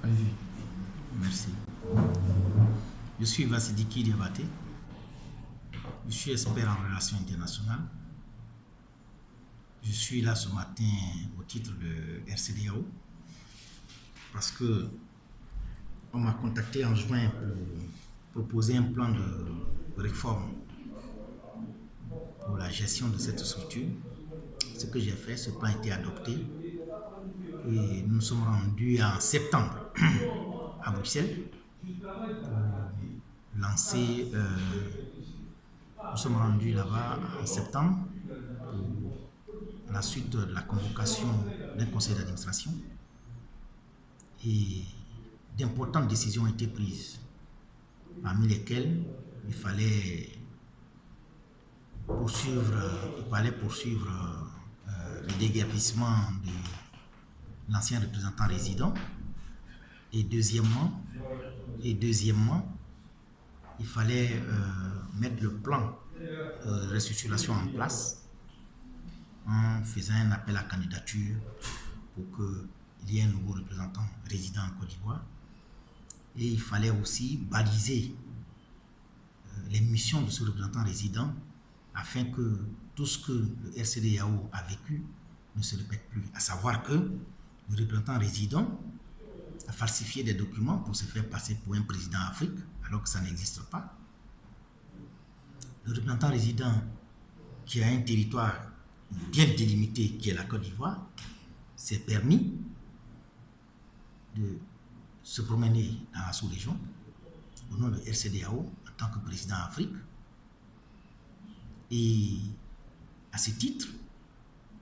Allez-y. Merci. Je suis Vassidiki Diabaté. Je suis expert en relations internationales. Je suis là ce matin au titre de RCDAO parce que on m'a contacté en juin pour proposer un plan de réforme pour la gestion de cette structure. Ce que j'ai fait, ce plan a été adopté et nous sommes rendus en septembre à Bruxelles pour lancer. Nous sommes rendus là-bas en septembre pour la suite de la convocation d'un conseil d'administration et d'importantes décisions ont été prises, parmi lesquelles il fallait poursuivre le déguerpissement de l'ancien représentant résident et deuxièmement, il fallait mettre le plan de restructuration en place en faisant un appel à candidature pour qu'il y ait un nouveau représentant résident en Côte d'Ivoire. Et il fallait aussi baliser les missions de ce représentant résident afin que tout ce que le RCDAO a vécu ne se répète plus. À savoir que le représentant résident a falsifié des documents pour se faire passer pour un président d'Afrique alors que ça n'existe pas. Le représentant résident qui a un territoire bien délimité qui est la Côte d'Ivoire s'est permis de se promener dans la sous-région au nom de RCDAO en tant que président d'Afrique. Et à ce titre,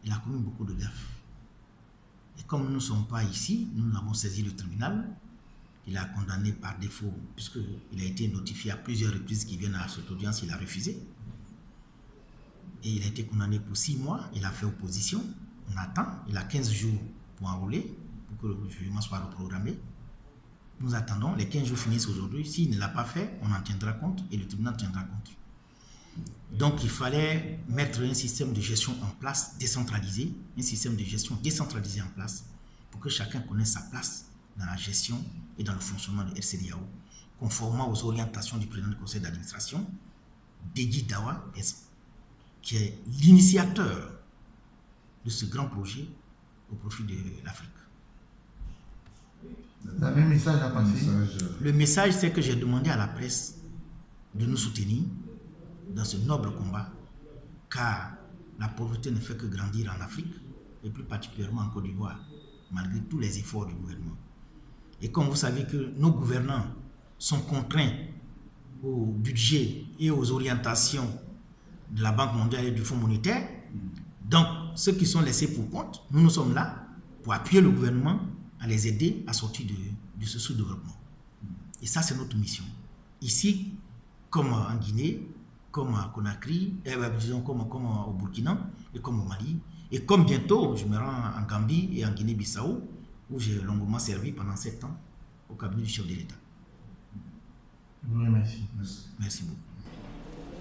il a commis beaucoup de gaffes. Et comme nous ne sommes pas ici, nous avons saisi le tribunal. Il a condamné par défaut, puisqu'il a été notifié à plusieurs reprises qu'il vienne à cette audience, il a refusé. Et il a été condamné pour 6 mois, il a fait opposition. On attend, il a 15 jours pour enrôler, pour que le jugement soit reprogrammé. Nous attendons, les 15 jours finissent aujourd'hui. S'il ne l'a pas fait, on en tiendra compte et le tribunal tiendra compte. Donc il fallait mettre un système de gestion en place, décentralisé, un système de gestion décentralisé en place, pour que chacun connaisse sa place dans la gestion et dans le fonctionnement de RCDAO, conformément aux orientations du président du conseil d'administration, Degui Dawa, qui est l'initiateur de ce grand projet au profit de l'Afrique. Vous avez un message à passer? Le message, c'est que j'ai demandé à la presse de nous soutenir dans ce noble combat, car la pauvreté ne fait que grandir en Afrique, et plus particulièrement en Côte d'Ivoire, malgré tous les efforts du gouvernement. Et comme vous savez que nos gouvernants sont contraints au budget et aux orientations de la Banque mondiale et du Fonds monétaire, donc ceux qui sont laissés pour compte, nous sommes là pour appuyer le gouvernement à les aider à sortir de ce sous-développement. Et ça, c'est notre mission. Ici, comme en Guinée, comme à Conakry, disons comme au Burkina et comme au Mali. Et comme bientôt, je me rends en Gambie et en Guinée-Bissau, où j'ai longuement servi pendant 7 ans au cabinet du chef de l'État. Je vous remercie. Merci beaucoup.